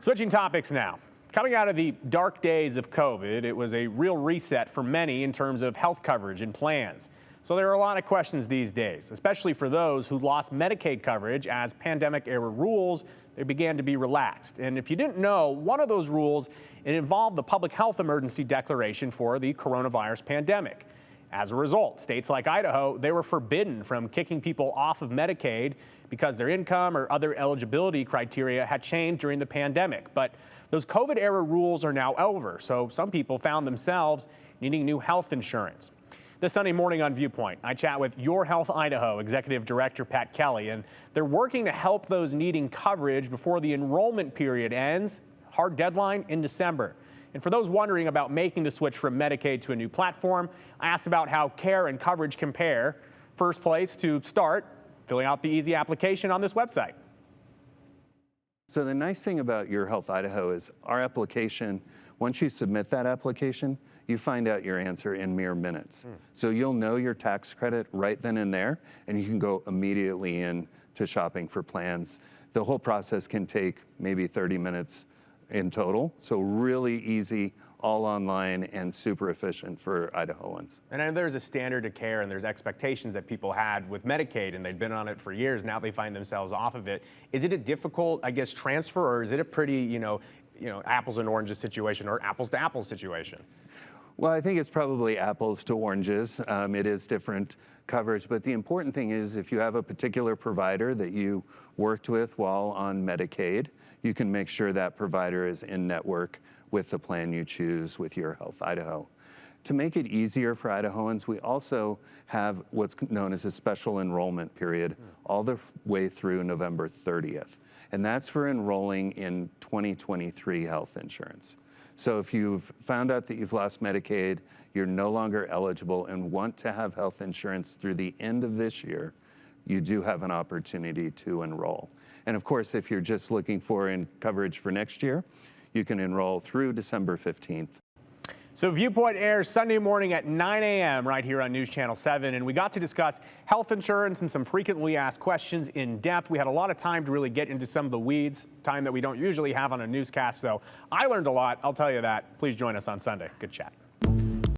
Switching topics now. Coming out of the dark days of COVID, it was a real reset for many in terms of health coverage and plans. So there are a lot of questions these days, especially for those who lost Medicaid coverage as pandemic-era rules they began to be relaxed. And if you didn't know, one of those rules, it involved the public health emergency declaration for the coronavirus pandemic. As a result, states like Idaho, they were forbidden from kicking people off of Medicaid because their income or other eligibility criteria had changed during the pandemic. But those COVID-era rules are now over, so some people found themselves needing new health insurance. This Sunday morning on Viewpoint, I chat with Your Health Idaho Executive Director Pat Kelly, and they're working to help those needing coverage before the enrollment period ends. Hard deadline in December. And for those wondering about making the switch from Medicaid to a new platform, I asked about how care and coverage compare. First place to start, filling out the easy application on this website. So the nice thing about Your Health Idaho is our application, once you submit that application, you find out your answer in mere minutes. So you'll know your tax credit right then and there, and you can go immediately in to shopping for plans. The whole process can take maybe 30 minutes in total, so really easy, all online, and super efficient for Idahoans. And I know there's a standard of care and there's expectations that people had with Medicaid, and they've been on it for years. Now they find themselves off of it. Is it a difficult, I guess, transfer, or is it a pretty, you know, apples and oranges situation or apples to apples situation? Well, I think it's probably apples to oranges. It is different coverage, but the important thing is if you have a particular provider that you worked with while on Medicaid, you can make sure that provider is in network with the plan you choose with Your Health Idaho. To make it easier for Idahoans, we also have what's known as a special enrollment period all the way through November 30th. And that's for enrolling in 2023 health insurance. So if you've found out that you've lost Medicaid, you're no longer eligible and want to have health insurance through the end of this year, you do have an opportunity to enroll. And of course, if you're just looking for coverage for next year, you can enroll through December 15th. So Viewpoint airs Sunday morning at 9 a.m. right here on News Channel 7, and we got to discuss health insurance and some frequently asked questions in depth. We had a lot of time to really get into some of the weeds, time that we don't usually have on a newscast, so I learned a lot, I'll tell you that. Please join us on Sunday. Good chat.